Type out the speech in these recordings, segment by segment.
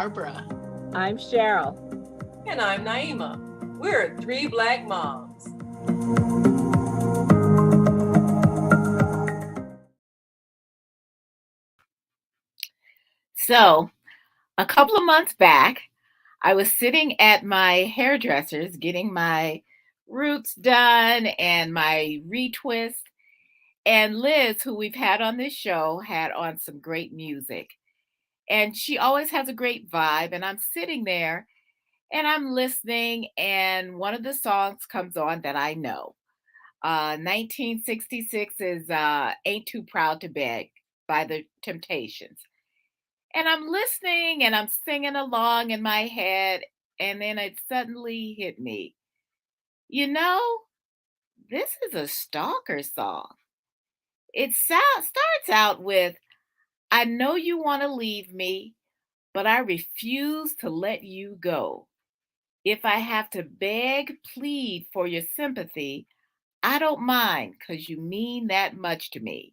Barbara. I'm Cheryl. And I'm Naima. We're three Black moms. So, a couple of months back, I was sitting at my hairdresser's getting my roots done and my retwist. And Liz, who we've had on this show, had on some great music. And she always has a great vibe. And I'm sitting there and I'm listening, and one of the songs comes on that I know. 1966 is Ain't Too Proud to Beg by the Temptations. And I'm listening and I'm singing along in my head. And then it suddenly hit me. You know, this is a Stalker song. It starts out with, I know you want to leave me, but I refuse to let you go. If I have to beg, plead for your sympathy, I don't mind because you mean that much to me.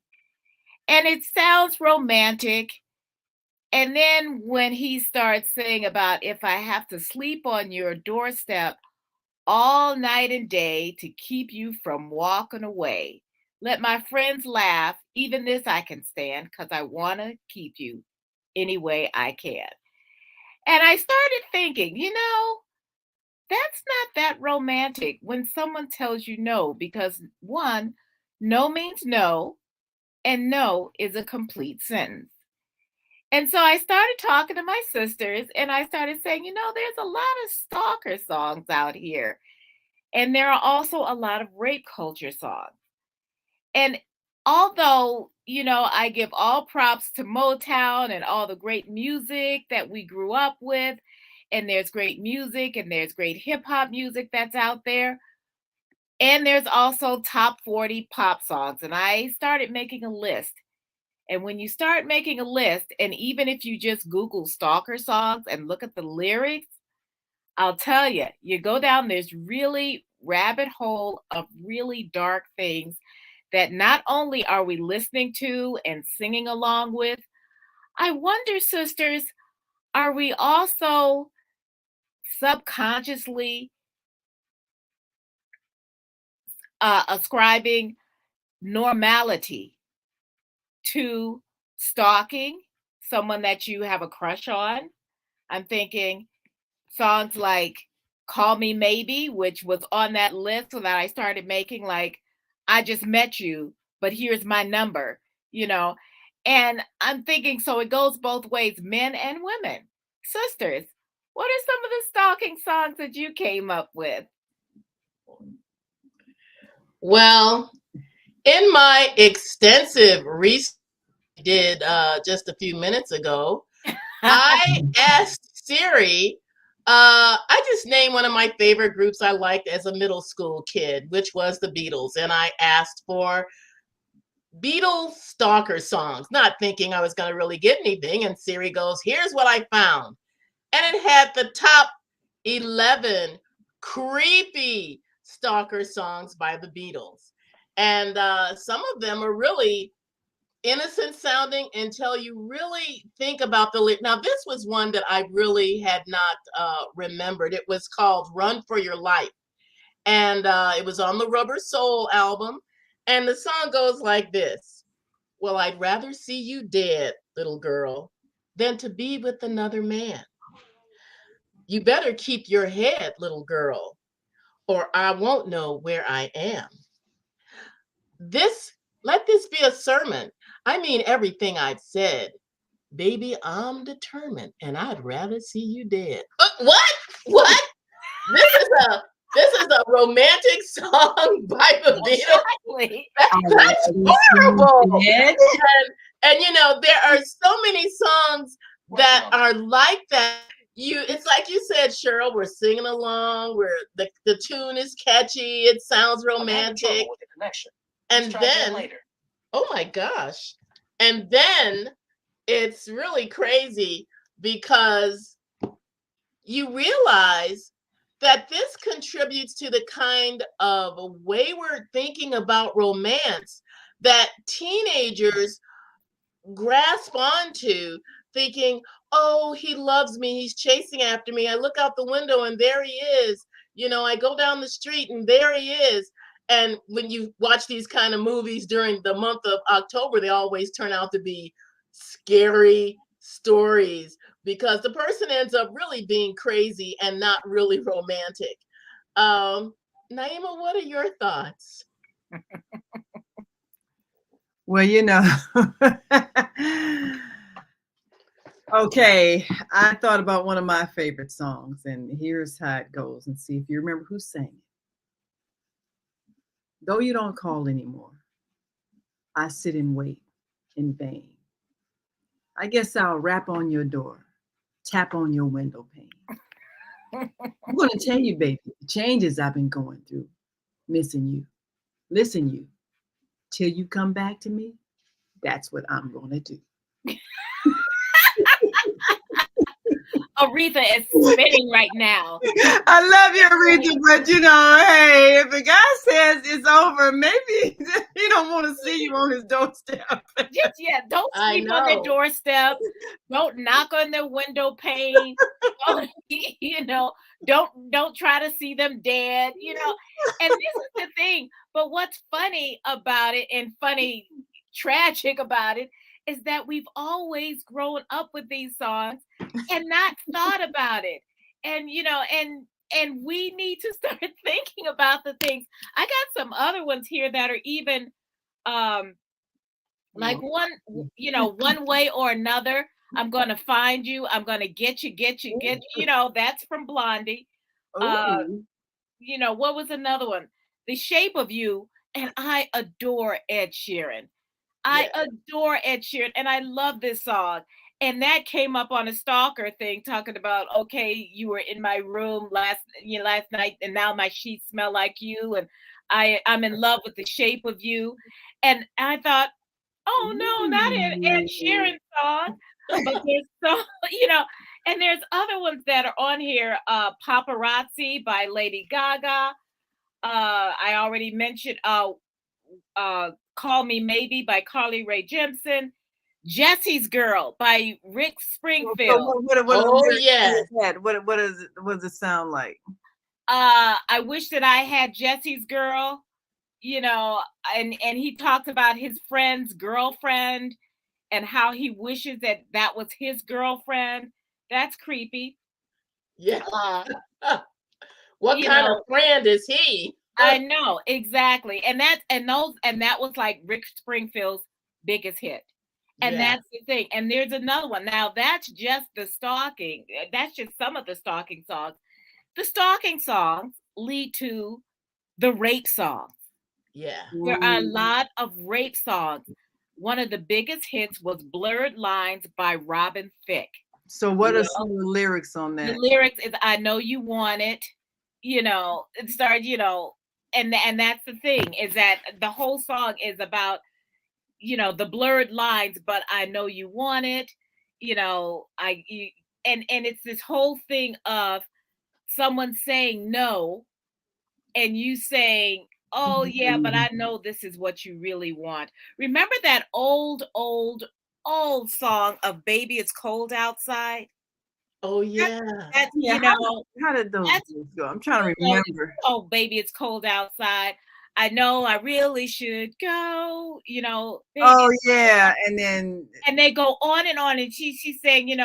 And it sounds romantic. And then when he starts saying about if I have to sleep on your doorstep all night and day to keep you from walking away, let my friends laugh. Even this I can stand because I want to keep you any way I can. And I started thinking, that's not that romantic when someone tells you no, because one, no means no, and no is a complete sentence. And so I started talking to my sisters and I started saying, there's a lot of stalker songs out here. And there are also a lot of rape culture songs. And although, I give all props to Motown and all the great music that we grew up with, and there's great music and there's great hip hop music that's out there. And there's also top 40 pop songs. And I started making a list. And when you start making a list, and even if you just Google stalker songs and look at the lyrics, I'll tell you, you go down this really rabbit hole of really dark things that not only are we listening to and singing along with, I wonder, sisters, are we also subconsciously ascribing normality to stalking someone that you have a crush on? I'm thinking songs like Call Me Maybe, which was on that list, so that I started making like, I just met you, but here's my number, And I'm thinking, so it goes both ways, men and women. Sisters, what are some of the stalking songs that you came up with? Well, in my extensive research I did just a few minutes ago, I asked Siri, I just named one of my favorite groups I liked as a middle school kid, which was the Beatles. And I asked for Beatles stalker songs, not thinking I was going to really get anything. And Siri goes, here's what I found. And it had the top 11 creepy stalker songs by the Beatles. And some of them are really innocent sounding until you really think about the lyrics. Now, this was one that I really had not remembered. It was called Run for Your Life. And it was on the Rubber Soul album. And the song goes like this. Well, I'd rather see you dead, little girl, than to be with another man. You better keep your head, little girl, or I won't know where I am. Let this be a sermon. I mean everything I've said. Baby, I'm determined, and I'd rather see you dead. What? What? This is a romantic song by the Beatles. That's horrible. And there are so many songs that are like that. It's like you said, Cheryl, we're singing along, where the tune is catchy, it sounds romantic. With the connection. And then, oh my gosh. And then it's really crazy because you realize that this contributes to the kind of wayward thinking about romance that teenagers grasp onto, thinking, oh, he loves me. He's chasing after me. I look out the window and there he is. I go down the street and there he is. And when you watch these kind of movies during the month of October, they always turn out to be scary stories because the person ends up really being crazy and not really romantic. Um, Naima, what are your thoughts? Well, okay, I thought about one of my favorite songs, and here's how it goes, and see if you remember who sang it. Though you don't call anymore, I sit and wait in vain. I guess I'll rap on your door, tap on your window pane. I'm going to tell you, baby, the changes I've been going through, missing you, listen you, till you come back to me. That's what I'm going to do. Aretha is spinning right now. I love you, Aretha, but hey, if a guy says it's over, maybe he don't want to see you on his doorstep. Don't sleep on their doorstep. Don't knock on their window pane. Don't try to see them dead. And this is the thing. But what's funny about it, and tragic about it, is that we've always grown up with these songs and not thought about it. And and we need to start thinking about the things. I got some other ones here that are even like one way or another. I'm gonna find you. I'm gonna get you. That's from Blondie. What was another one? The Shape of You. And I adore Ed Sheeran. I adore Ed Sheeran, and I love this song. And that came up on a Stalker thing, talking about, okay, you were in my room last night, and now my sheets smell like you, and I'm in love with the Shape of You. And I thought, oh no, not an Ed Sheeran song, but there's so and there's other ones that are on here. Paparazzi by Lady Gaga. I already mentioned Call Me Maybe by Carly Rae Jepsen. Jesse's Girl by Rick Springfield. What does it sound like? I wish that I had Jesse's Girl, and he talked about his friend's girlfriend and how he wishes that was his girlfriend. That's creepy. Yeah. What kind of friend is he? I know, exactly. And that was like Rick Springfield's biggest hit. And that's the thing. And there's another one. Now that's just the stalking. That's just some of the stalking songs. The stalking songs lead to the rape songs. Yeah. There are a lot of rape songs. One of the biggest hits was Blurred Lines by Robin Thicke. So what are some of the lyrics on that? The lyrics is I know you want it, it started, and that's the thing, is that the whole song is about, the blurred lines, but I know you want it, and it's this whole thing of someone saying no and you saying, oh yeah, but I know this is what you really want. Remember that old song of Baby It's Cold Outside? Oh yeah. How did those go? I'm trying to remember. Oh, baby, it's cold outside. I know I really should go, Oh yeah. And they go on, and she's saying,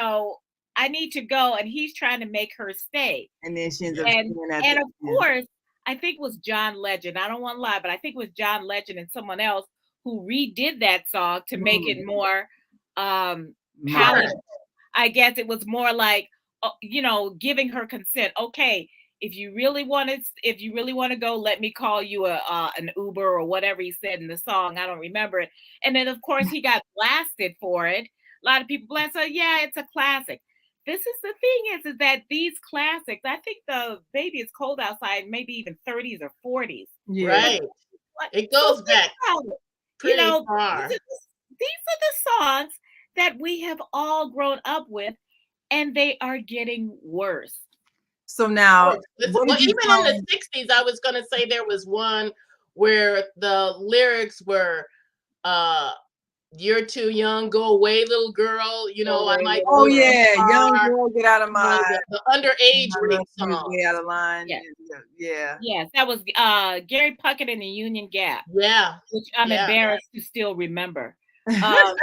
I need to go, and he's trying to make her stay. And then she ends up and of course, I think it was John Legend. I don't want to lie, but I think it was John Legend and someone else who redid that song to make it more palatable. I guess it was more like, giving her consent. Okay, if you really want to go, let me call you an Uber or whatever he said in the song. I don't remember it. And then of course he got blasted for it. A lot of people blasted. So yeah, it's a classic. This is the thing is that these classics, I think the Baby It's Cold Outside, maybe even 30s or 40s. Yeah. Right. It goes back pretty far. These are the songs that we have all grown up with, and they are getting worse. So now, even in the 60s, I was going to say there was one where the lyrics were You're too young, go away, little girl. You Go know, I away, might little Oh put you girl. in yeah, the young car. girl, get out of You know, my the underage rape rescue's way out songs. of line. Yes. Yeah. Yes, that was Gary Puckett and the Union Gap, Yeah, which I'm yeah. embarrassed to still remember. Um,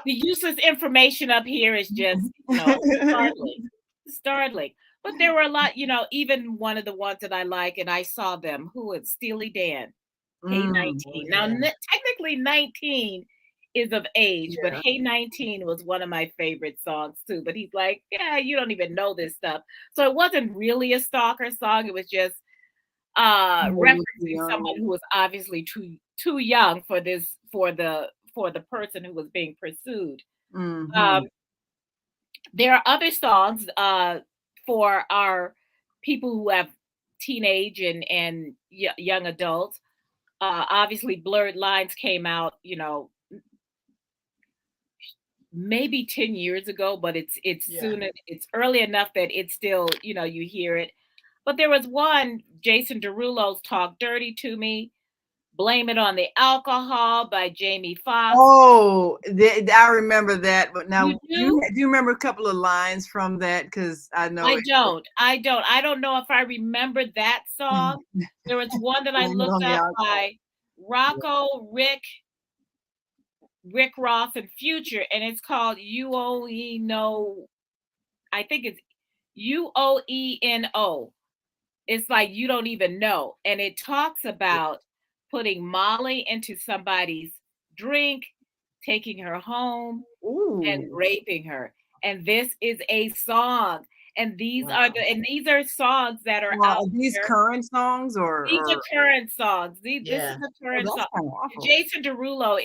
the useless information up here is just, startling. Startling. But there were a lot, even one of the ones that I like, and I saw them, who is Steely Dan, Hey Mm, 19. Now, yeah. technically 19 is of age, but yeah. Hey 19 was one of my favorite songs too. But he's like, yeah, you don't even know this stuff. So it wasn't really a stalker song. It was just Yeah, you're too referencing someone young. who was obviously too young for the person who was being pursued. Mm-hmm. Um, there are other songs for our people who have teenage and young adults. Obviously, Blurred Lines came out, maybe 10 years ago, but it's Yeah. soon, it's early enough that it's still, you hear it. But there was one, Jason Derulo's Talk Dirty to Me, Blame It on the Alcohol by Jamie Foxx. Oh, I remember that. But now, You do? do you remember a couple of lines from that? Because I know I it. don't. I don't know if I remember that song. There was one that I Blame it on looked the up alcohol. by Rocco, Rick Ross, and Future, and it's called You Only Know. I think it's UOENO. It's like you don't even know. And it talks about putting Molly into somebody's drink, taking her home, and Ooh, raping her. And this is a song. And wow. these are songs that are Now, out are these there. current songs These are or current songs. This is Yeah. a oh, current that's song. kind of awful. Jason Derulo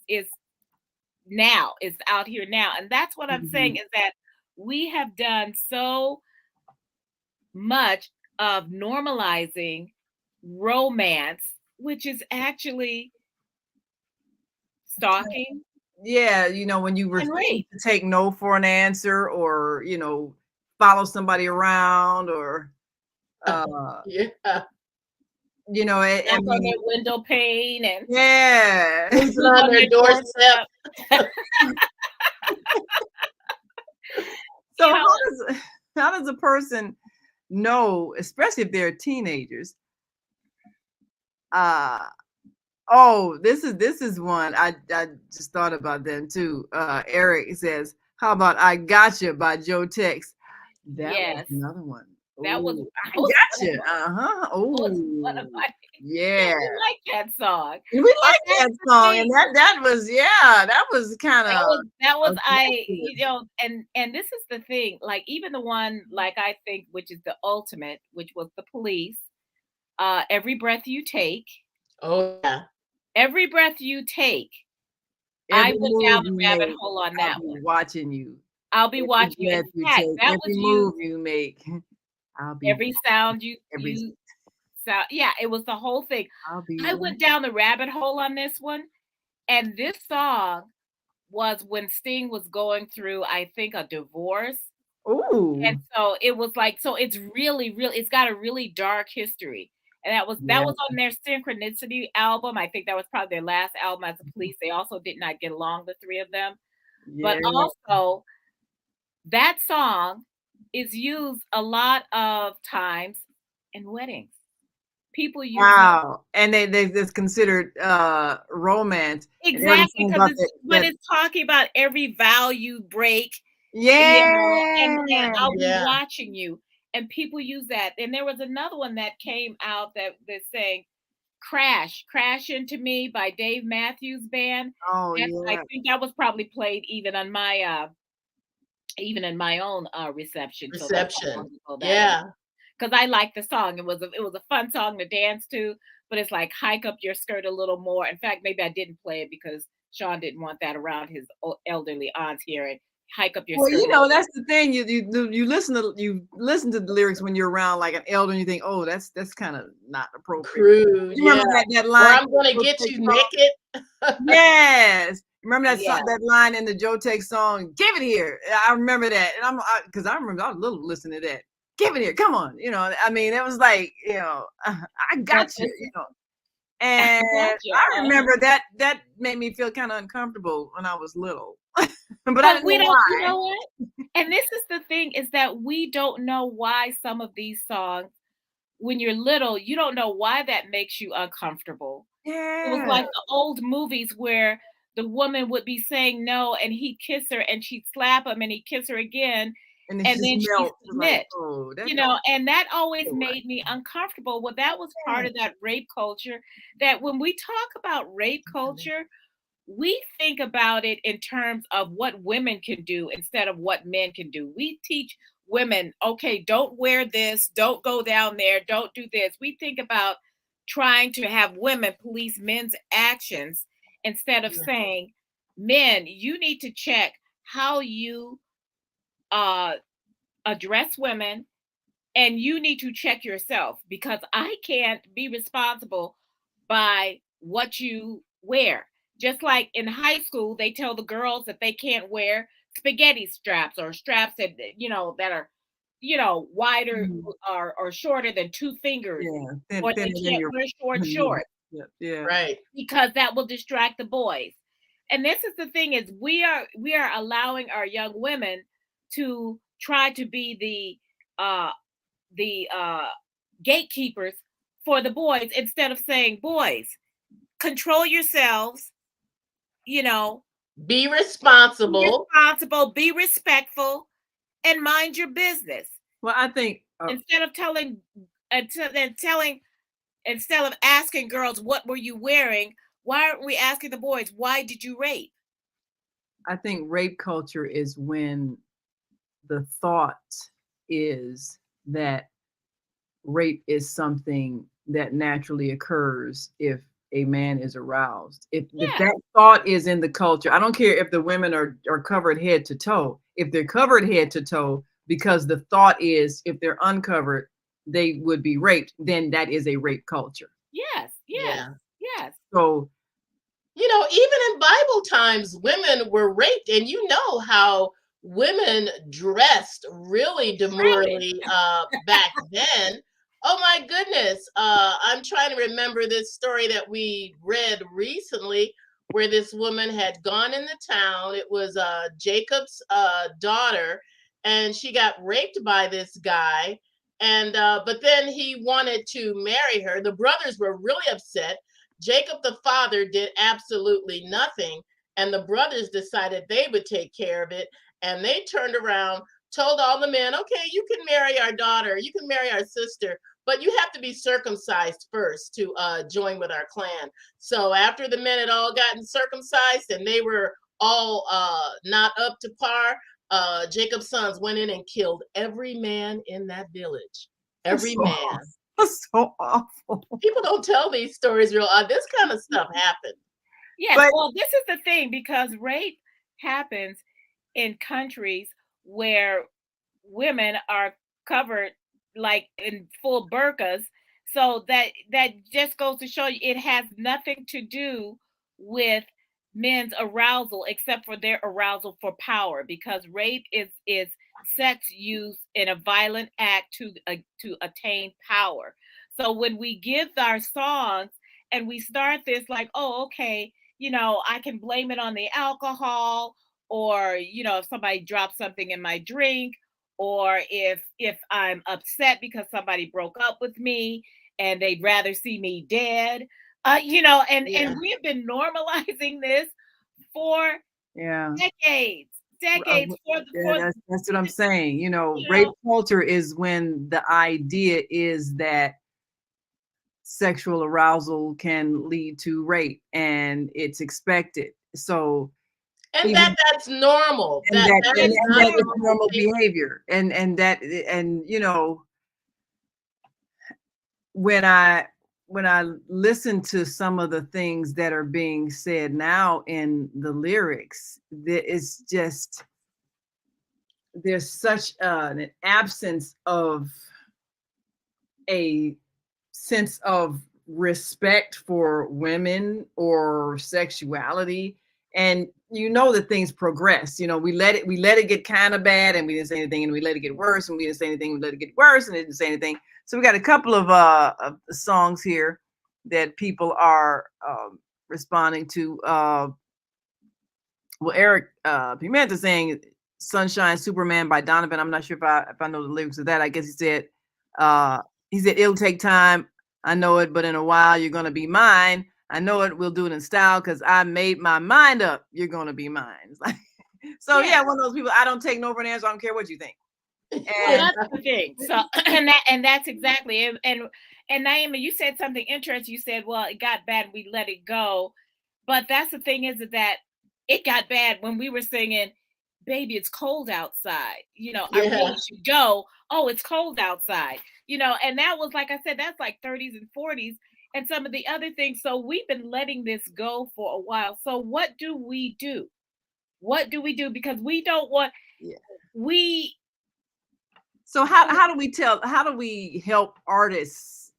is now, is out here now. And that's what I'm saying, is that we have done so much of normalizing romance, which is actually stalking Yeah, when you and refuse rape. to take no for an answer, or follow somebody around, or uh, Yeah. I Knock on mean, their window pane and yeah. Cruising sleep on on their their doorstep. doorstep. So You know, how does a person know, especially if they're teenagers? Uh oh, this is one I just thought about them too. Eric says, "How about I Gotcha by Joe Tex?" That was yes, another one. that was Oh, I that was one of gotcha. my Uh-huh. was one of Oh, my yeah, yeah. we like that song. We But like that's that the song, and thing. that was kind of That was I, aggressive. and this is the thing, like even the one, like I think, which is the ultimate, which was The Police, Every Breath You Take. Oh yeah. Every Breath You Take. I Every went down move the you rabbit make, hole on I'll that be one. watching you. I'll be Every watching you. In breath you fact, take, that was every used move you make, I'll be every sound you every. you sound. Yeah, it was the whole thing. I'll be. I went down the rabbit hole on this one, and this song was when Sting was going through, I think, a divorce. And Ooh, so it was like, so it's really, really, it's got a really dark history. And that yeah, was on their Synchronicity album. I think that was probably their last album as a Police. They also did not get along, the three of them. But yeah. also, that song is used a lot of times in weddings. People use it Wow, and they it's considered romance, and they already exactly saying because about it's, that but it's talking about every vow you break, and yeah. I'll be Yeah. watching you. And people use that. And there was another one that came out that saying Crash Into Me by Dave Matthews Band. Oh I yeah. think that was probably played even on my even in my own reception. So that's how long Reception. ago that was. Yeah. Because I liked the song. It was a fun song to dance to, but it's like hike up your skirt a little more. In fact, maybe I didn't play it because Sean didn't want that around his elderly aunts here. And hike up your Well, skirt. that's the thing. You listen to the lyrics when you're around like an elder, and you think, oh, that's kind of not appropriate. Crude. You Yeah. remember that Or line? I'm gonna Joe get Tex you song? naked. Yes. Remember that Yeah. song, that line in the Joe Tex song? Give it here. I remember that, and because I remember I was little listening to that. Give it here. Come on. I mean, it was like, I But got you. And Gotcha. I remember that made me feel kind of uncomfortable when I was little. But I But didn't we know don't, you why. know what? And this is the thing is that we don't know why some of these songs, when you're little, you don't know why that makes you uncomfortable. It was Yeah. like the old movies where the woman would be saying no and he'd kiss her and she'd slap him and he'd kiss her again And it and just then she'd melts. Like, submit. oh, that You don't know, and that always feel right. made me uncomfortable. Well, that was part Yeah. of that rape culture. That when we talk about rape culture, we think about it in terms of what women can do instead of what men can do. We teach women, okay, don't wear this, don't go down there, don't do this. We think about trying to have women police men's actions instead of Yeah. saying, men, you need to check how you uh, address women, and you need to check yourself because I can't be responsible by what you wear. Just like in high school, they tell the girls that they can't wear spaghetti straps or straps that that are wider Mhm. or shorter than 2 fingers, Yeah. or they Thinner than can't your wear short your shorts yeah. Yeah. Right. because that will distract the boys. And this is the thing is we are allowing our young women to try to be the gatekeepers for the boys instead of saying, boys, control yourselves, you know, Be be responsible. responsible, be respectful, and mind your business. Well, I think Instead of instead of asking girls what were you wearing, why aren't we asking the boys why did you rape? rape culture is when the thought is that rape is something that naturally occurs if a man is aroused. If Yeah, that thought is in the culture, I don't care if the women are covered head to toe. If they're covered head to toe, because the thought is if they're uncovered, they would be raped, then that is a rape culture. yes, yes, Yeah. yes. So Even in Bible times, women were raped, and you know how women dressed really Shrouded. demurely back then. Oh my goodness. I'm trying to remember this story that we read recently where this woman had gone in the town. It was Jacob's daughter, and she got raped by this guy. And but then he wanted to marry her. The brothers were really upset. Jacob the father did absolutely nothing, and the brothers decided they would take care of it. And they turned around, told all the men, okay, you can marry our daughter, you can marry our sister, but you have to be circumcised first to join with our clan. So after the men had all gotten circumcised and they were all not up to par, Jacob's sons went in and killed every man in that village. that's Every so man. awful. That's so awful. People don't tell these stories real. This kind of stuff happened. Yes, But well, this is the thing because rape happens in countries where women are covered like in full burqas. So that just goes to show you it has nothing to do with men's arousal except for their arousal for power because rape is sex used in a violent act to attain power. So when we give our songs and we start this like, oh, okay, I can blame it on the alcohol, or if somebody drops something in my drink, or if I'm upset because somebody broke up with me and they'd rather see me dead. And Yeah. we have been normalizing this for yeah. decades, Uh, decades Yeah, for that's what I'm saying. you Rape know culture is when the idea is that sexual arousal can lead to rape and it's expected. So And even that's normal. and That that that and, is it's and not that a is normal. normal normal behavior. behavior. And when I listen to some of the things that are being said now in the lyrics, it's just there's such an absence of a sense of respect for women or sexuality. And that things progress. We let it get kind of bad and we didn't say anything, and we let it get worse and we didn't say anything, we let it get worse and it didn't say anything. So we got a couple of songs here that people are responding to. Well, Eric Pimenta saying "Sunshine Superman" by Donovan. I'm not sure if I know the lyrics of that. I guess he said it'll take time. I know it, but in a while you're gonna be mine. I know it. We'll do it in style because I made my mind up. You're gonna be mine. It's like, so yeah, one of those people. I don't take no for an answer. I don't care what you think. Well, And that's the thing. So, and that's exactly it. And Naima, you said something interesting. You said, "Well, it got bad, we let it go." But that's the thing is that it got bad when we were singing, "Baby, it's cold outside." I really should go. Oh, it's cold outside. And that was, like I said, that's like 30s and 40s, and some of the other things. So we've been letting this go for a while. So what do we do? What do we do? Because we don't want we. So how do we help artists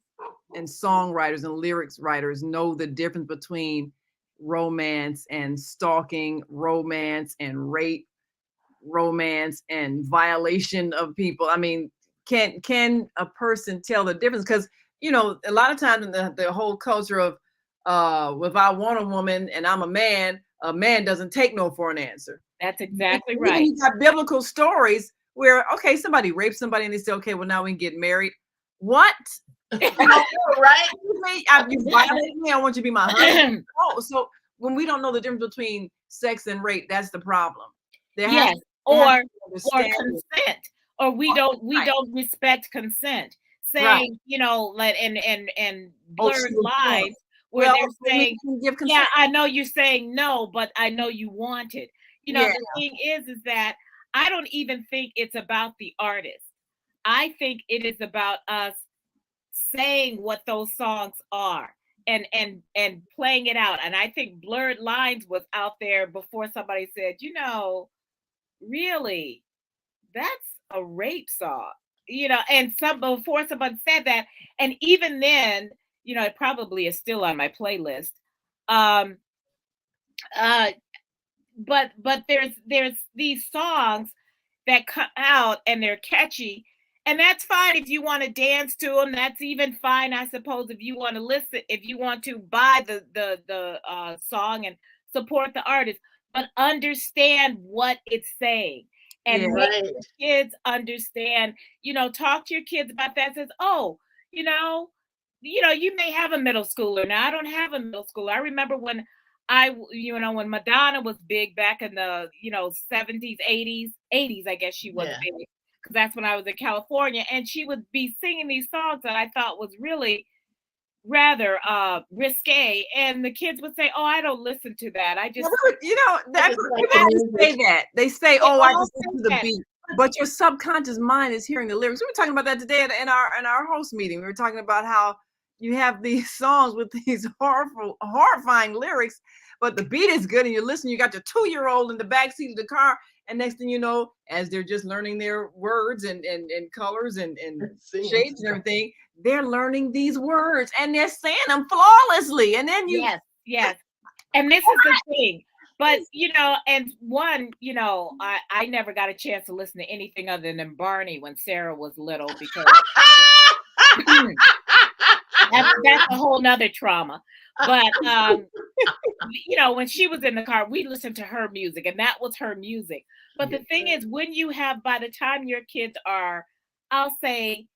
and songwriters and lyrics writers know the difference between romance and stalking, romance and rape, romance and violation of people? I mean, can a person tell the difference? Because a lot of times in the whole culture of if I want a woman and I'm a man doesn't take no for an answer. That's exactly And right. you got biblical stories where, okay, somebody raped somebody and they say, okay, well, now we can get married. What? Right? You violated me. I want you to be my husband. So when we don't know the difference between sex and rape, that's the problem. Yes, or consent, or we don't respect consent. Saying, and blurred lines where they're saying, yeah, I know you're saying no, but I know you want it. The thing is that I don't even think it's about the artist. I think it is about us saying what those songs are and playing it out. And I think Blurred Lines was out there before somebody said, really, that's a rape song, and before someone said that. And even then, it probably is still on my playlist. But there's these songs that come out and they're catchy, and that's fine if you want to dance to them. That's even fine, I suppose, if you want to listen, if you want to buy the song and support the artist, but understand what it's saying and make your kids understand. Talk to your kids about that. Says, oh, you may have a middle schooler. Now, I don't have a middle schooler. I remember when when Madonna was big back in the 70s, 80s, I guess she was big, because that's when I was in California, and she would be singing these songs that I thought was really rather risque, and the kids would say, "Oh, I don't listen to that. I just," say that. They say, "Oh, I just listen to the beat." But your subconscious mind is hearing the lyrics. We were talking about that today in our host meeting. We were talking about how you have these songs with these horrifying lyrics, but the beat is good, and you're listening. You got your 2-year-old in the backseat of the car, and next thing you know, as they're just learning their words and colors and shapes and everything, they're learning these words and they're saying them flawlessly. And then yes, and this is the thing. But and one, I never got a chance to listen to anything other than Barney when Sarah was little, because that's a whole nother trauma. But when she was in the car, we listened to her music, and that was her music. But the thing is, when you have, by the time your kids are, I'll say,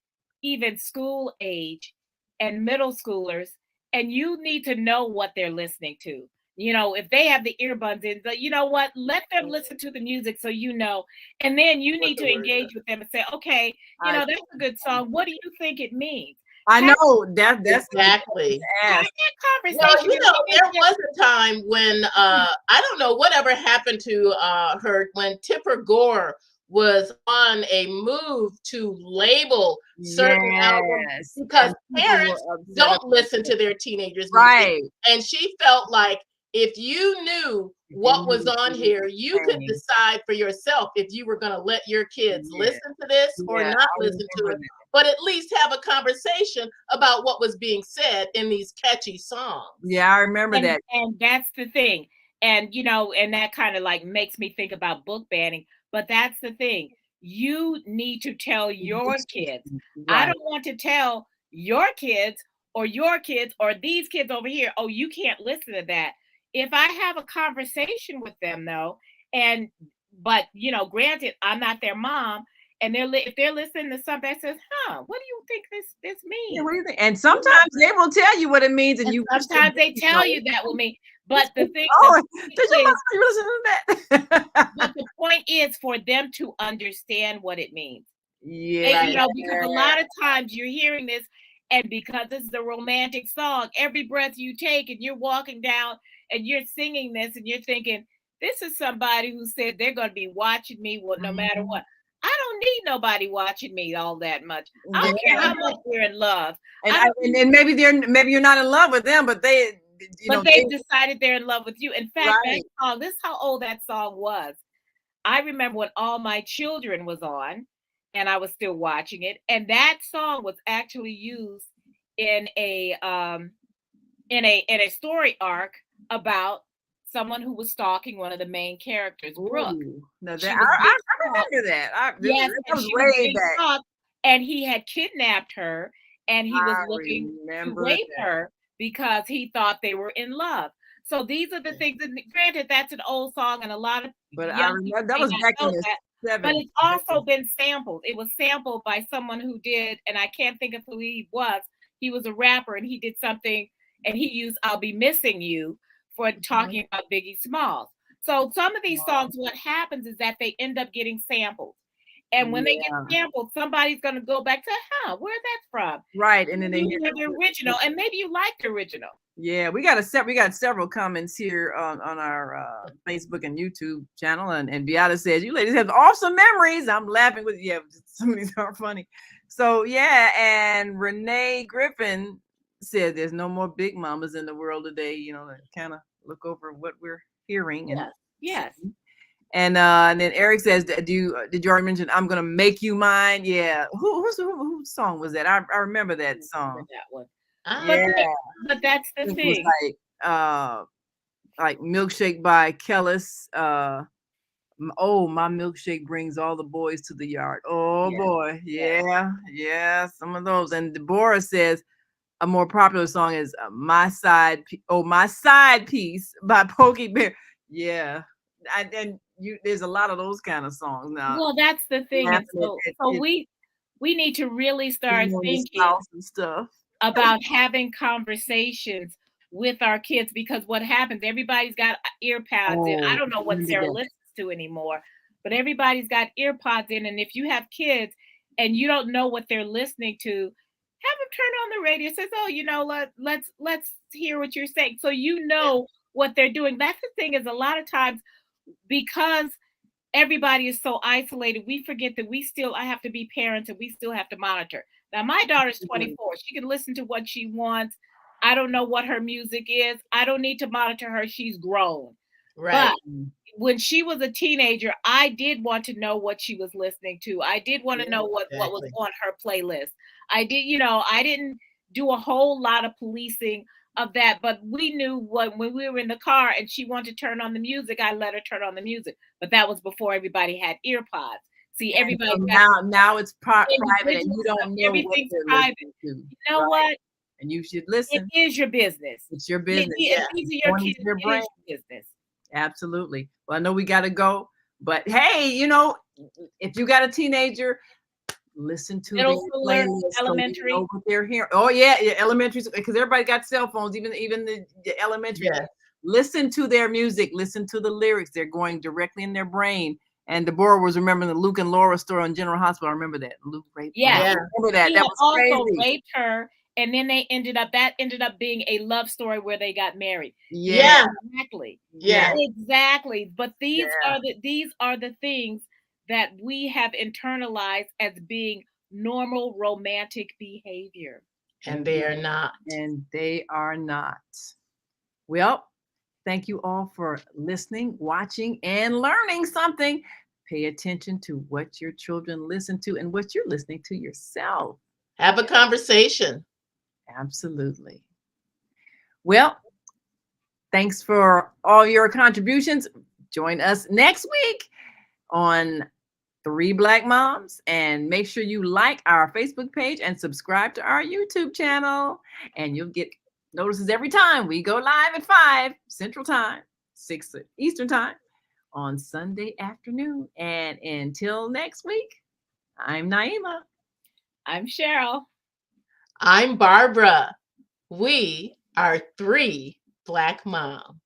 even school age and middle schoolers, and you need to know what they're listening to. If they have the earbuds in, but you know what? Let them listen to the music so and then you need to engage with them and say, okay, that's a good song. What do you think it means? I know that's exactly. That conversation. There was a time when I don't know whatever happened to her when Tipper Gore was on a move to label certain albums because parents don't listen to their teenagers' music. And she felt like if you knew what was on here, you could decide for yourself if you were going to let your kids listen to this or not listen to it, but at least have a conversation about what was being said in these catchy songs. Yeah, I remember that. And that's the thing. And, and that kind of like makes me think about book banning. But that's the thing. You need to tell your kids. I don't want to tell your kids or your kids or these kids over here, oh, you can't listen to that. If I have a conversation with them though, but granted, I'm not their mom, and if they're listening to something that says, what do you think this Yeah, means? what do you think? And sometimes they will tell you what it means, and And you sometimes they tell you that will mean, but the thing oh, is, did your mom you listen to that? but the point is for them to understand what it means. Yeah. Because a lot of times you're hearing this, and because this is a romantic song, every breath you take and you're walking down and you're singing this and you're thinking, this is somebody who said they're going to be watching me no matter what. I don't need nobody watching me all that much. I don't care how much we're in love. And maybe you're not in love with them, but they decided they're in love with you. In fact, that song, this is how old that song was. I remember when All My Children was on, and I was still watching it, and that song was actually used in a story arc about someone who was stalking one of the main characters, Brooke. I remember that. Yes, that was way back. And he had kidnapped her, and he was looking to rape her because he thought they were in love. So these are the things. And granted, that's an old song, and a lot of I remember that was back in the 70s. But it's also been sampled. It was sampled by someone who did, and I can't think of who he was. He was a rapper, and he did something, and he used "I'll Be Missing You" for talking about Biggie Smalls. So some of these songs, what happens is that they end up getting sampled. And when they get sampled, somebody's going to go back to, where's that from? Right. And then they hear the original, and maybe you like the original. Yeah, we got several comments here on our Facebook and YouTube channel, and Beata says, "You ladies have awesome memories." I'm laughing with some of these are funny. So and Renee Griffin said, "There's no more big mamas in the world today." To kind of look over what we're hearing. And yes. And then Eric says, did you already mention "I'm Gonna Make You Mine"? Yeah, whose song was that? I remember that song. That one. But that's the thing. It was like Milkshake by Kellis. Oh, my milkshake brings all the boys to the yard. Oh boy, yeah, some of those. And Deborah says a more popular song is My Side Piece by Pokey Bear. Yeah, there's a lot of those kind of songs now. Well, that's the thing. So we need to really start thinking and stuff about having conversations with our kids, because what happens, everybody's got ear pods in. I don't know what Sarah listens to anymore, but everybody's got ear pods in. And if you have kids and you don't know what they're listening to, have them turn on the radio. Says, oh, let's hear what you're saying, so what they're doing. That's the thing, is a lot of times, because everybody is so isolated, we forget that I have to be parents, and we still have to monitor. Now, my daughter's 24. She can listen to what she wants. I don't know what her music is. I don't need to monitor her. She's grown. Right. But when she was a teenager, I did want to know what she was listening to. I did want to know what was on her playlist. I didn't do a whole lot of policing of that, but we knew when we were in the car and she wanted to turn on the music, I let her turn on the music. But that was before everybody had ear pods. See, everybody now it's private, and you don't know everything's private. You know what? And you should listen. It is your business. It's your business. These are your kids. It is your business. Absolutely. Well, I know we got to go, but hey, if you got a teenager, listen to their playlist, elementary. So what they're hearing. Oh yeah, elementary, because everybody got cell phones, even the elementary. Yeah. Listen to their music. Listen to the lyrics. They're going directly in their brain. And Deborah was remembering the Luke and Laura story on General Hospital. I remember that. Luke raped her. Yeah. I remember that. He that was also crazy. Raped her, and then ended up being a love story where they got married. Yeah. Exactly. Yeah. Exactly. But these are the things that we have internalized as being normal romantic behavior. And they are not. And they are not. Well, thank you all for listening, watching, and learning something. Pay attention to what your children listen to and what you're listening to yourself. Have a conversation. Absolutely. Well, thanks for all your contributions. Join us next week on Three Black Moms. And make sure you like our Facebook page and subscribe to our YouTube channel. And you'll get notices every time we go live at 5 Central Time, 6 Eastern Time on Sunday afternoon. And until next week, I'm Naima. I'm Cheryl. I'm Barbara. We are 3 Black moms.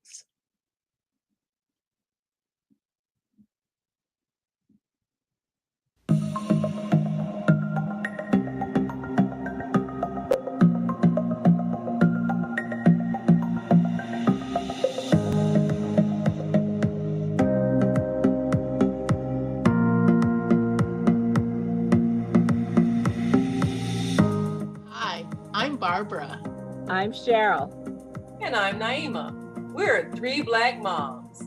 Hi, I'm Barbara. I'm Cheryl. And I'm Naima. We're 3 Black moms.